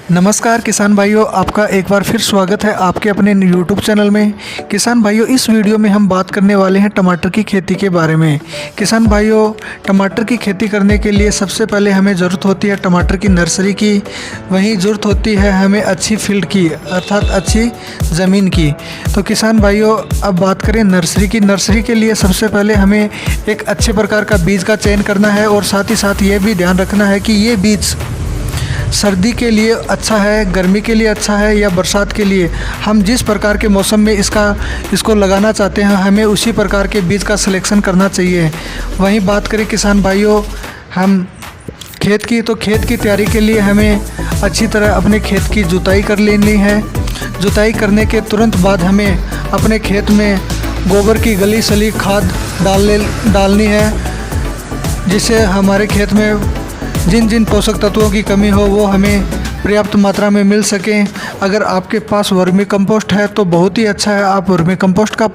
नमस्कार किसान भाइयों, आपका एक बार फिर स्वागत है आपके अपने यूट्यूब चैनल में। किसान भाइयों, इस वीडियो में हम बात करने वाले हैं टमाटर की खेती के बारे में। किसान भाइयों, टमाटर की खेती करने के लिए सबसे पहले हमें ज़रूरत होती है टमाटर की नर्सरी की, वहीं ज़रूरत होती है हमें अच्छी फील्ड की अर्थात अच्छी ज़मीन की। तो किसान भाइयों, अब बात करें नर्सरी की। नर्सरी के लिए सबसे पहले हमें एक अच्छे प्रकार का बीज का चयन करना है और साथ ही साथ ये भी ध्यान रखना है कि ये बीज सर्दी के लिए अच्छा है, गर्मी के लिए अच्छा है या बरसात के लिए। हम जिस प्रकार के मौसम में इसको लगाना चाहते हैं, हमें उसी प्रकार के बीज का सिलेक्शन करना चाहिए। वहीं बात करें किसान भाइयों हम खेत की, तो खेत की तैयारी के लिए हमें अच्छी तरह अपने खेत की जुताई कर लेनी है। जुताई करने के तुरंत बाद हमें अपने खेत में गोबर की गली सली खाद डालनी है, जिससे हमारे खेत में जिन जिन पोषक तत्वों की कमी हो वो हमें पर्याप्त मात्रा में मिल सकें। अगर आपके पास वर्मी कंपोस्ट है तो बहुत ही अच्छा है, आप वर्मी कंपोस्ट का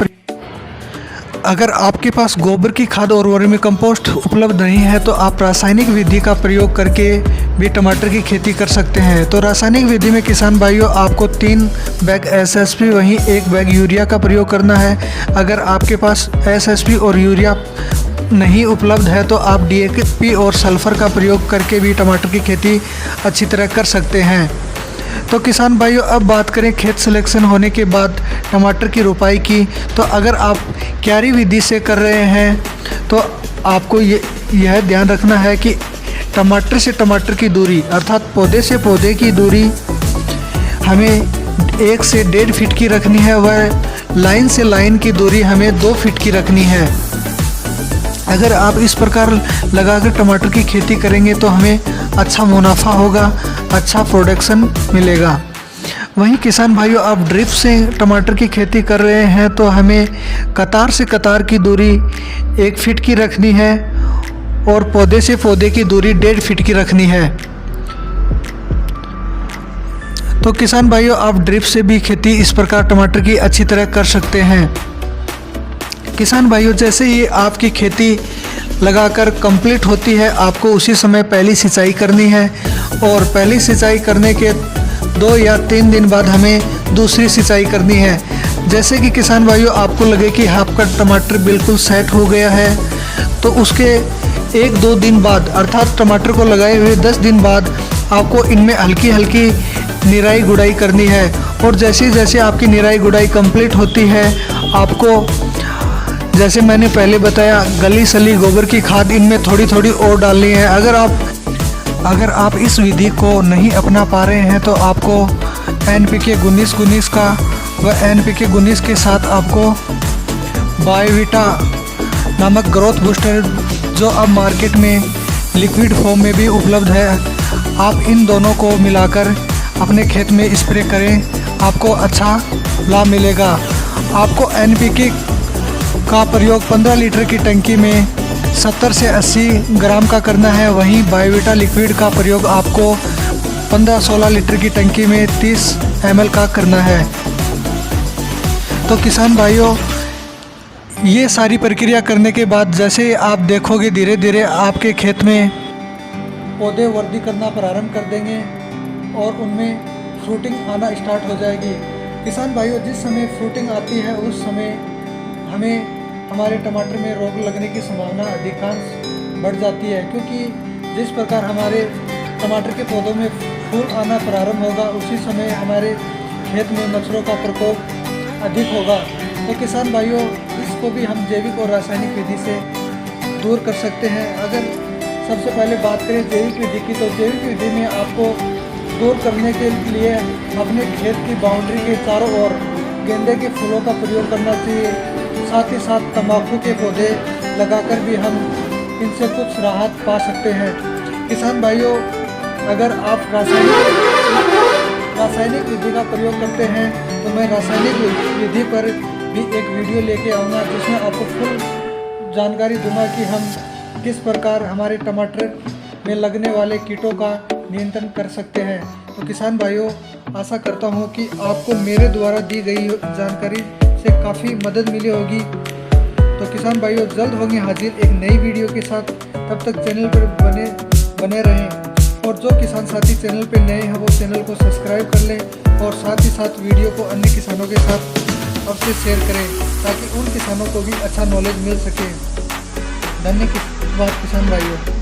अगर आपके पास गोबर की खाद और वर्मी कंपोस्ट उपलब्ध नहीं है तो आप रासायनिक विधि का प्रयोग करके भी टमाटर की खेती कर सकते हैं। तो रासायनिक विधि में किसान भाइयों आपको 3 बैग एसएसपी वहीं 1 बैग यूरिया का प्रयोग करना है। अगर आपके पास एसएसपी और यूरिया नहीं उपलब्ध है तो आप डीएपी और सल्फ़र का प्रयोग करके भी टमाटर की खेती अच्छी तरह कर सकते हैं। तो किसान भाइयों, अब बात करें खेत सिलेक्शन होने के बाद टमाटर की रोपाई की। तो अगर आप क्यारी विधि से कर रहे हैं तो आपको यह ध्यान रखना है कि टमाटर से टमाटर की दूरी अर्थात पौधे से पौधे की दूरी हमें 1 से 1.5 फीट की रखनी है, वह लाइन से लाइन की दूरी हमें 2 फीट की रखनी है। अगर आप इस प्रकार लगाकर टमाटर की खेती करेंगे तो हमें अच्छा मुनाफा होगा, अच्छा प्रोडक्शन मिलेगा। वहीं किसान भाइयों, आप ड्रिप से टमाटर की खेती कर रहे हैं तो हमें कतार से कतार की दूरी 1 फीट की रखनी है और पौधे से पौधे की दूरी 1.5 फीट की रखनी है। तो किसान भाइयों, आप ड्रिप से भी खेती इस प्रकार टमाटर की अच्छी तरह कर सकते हैं। किसान भाइयों, जैसे ही आपकी खेती लगाकर कंप्लीट होती है, आपको उसी समय पहली सिंचाई करनी है और पहली सिंचाई करने के 2 या 3 दिन बाद हमें दूसरी सिंचाई करनी है। जैसे कि किसान भाइयों आपको लगे कि आपका टमाटर बिल्कुल सेट हो गया है तो उसके 1-2 दिन बाद अर्थात टमाटर को लगाए हुए 10 दिन बाद आपको इनमें हल्की हल्की निराई गुड़ाई करनी है। और जैसे जैसे आपकी निराई गुड़ाई कंप्लीट होती है, आपको जैसे मैंने पहले बताया गली सली गोबर की खाद इनमें थोड़ी थोड़ी और डालनी है। अगर आप इस विधि को नहीं अपना पा रहे हैं तो आपको NPK 19-19 का व NPK 19 के साथ आपको बायोवीटा नामक ग्रोथ बूस्टर जो अब मार्केट में लिक्विड फॉर्म में भी उपलब्ध है, आप इन दोनों को मिलाकर अपने खेत में स्प्रे करें, आपको अच्छा लाभ मिलेगा। आपको NPK का प्रयोग 15 लीटर की टंकी में 70 से 80 ग्राम का करना है। वहीं बायोवीटा लिक्विड का प्रयोग आपको 15-16 लीटर की टंकी में 30 ml का करना है। तो किसान भाइयों, ये सारी प्रक्रिया करने के बाद जैसे आप देखोगे धीरे धीरे आपके खेत में पौधे वृद्धि करना प्रारंभ कर देंगे और उनमें फ्रूटिंग आना स्टार्ट हो जाएगी। किसान भाइयों, जिस समय फ्रूटिंग आती है उस समय हमें हमारे टमाटर में रोग लगने की संभावना अधिकांश बढ़ जाती है, क्योंकि जिस प्रकार हमारे टमाटर के पौधों में फूल आना प्रारंभ होगा उसी समय हमारे खेत में मच्छरों का प्रकोप अधिक होगा। तो किसान भाइयों, इसको भी हम जैविक और रासायनिक विधि से दूर कर सकते हैं। अगर सबसे पहले बात करें जैविक विधि की, तो जैविक विधि में आपको दूर करने के लिए अपने खेत की बाउंड्री के चारों ओर गेंदे के फूलों का प्रयोग करना चाहिए। साथ ही साथ तंबाकू के पौधे लगाकर भी हम इनसे कुछ राहत पा सकते हैं। किसान भाइयों, अगर आप रासायनिक विधि का प्रयोग करते हैं तो मैं रासायनिक विधि पर भी एक वीडियो लेके आऊँगा जिसमें आपको फुल जानकारी दूंगा कि हम किस प्रकार हमारे टमाटर में लगने वाले कीटों का नियंत्रण कर सकते हैं। तो किसान भाइयों, आशा करता हूँ कि आपको मेरे द्वारा दी गई जानकारी से काफ़ी मदद मिली होगी। तो किसान भाइयों, जल्द होंगे हाजिर एक नई वीडियो के साथ। तब तक चैनल पर बने रहें। और जो किसान साथी चैनल पे नए हैं वो चैनल को सब्सक्राइब कर लें और साथ ही साथ वीडियो को अन्य किसानों के साथ अवश्य शेयर करें ताकि उन किसानों को भी अच्छा नॉलेज मिल सके। धन्यवाद किसान भाइयों।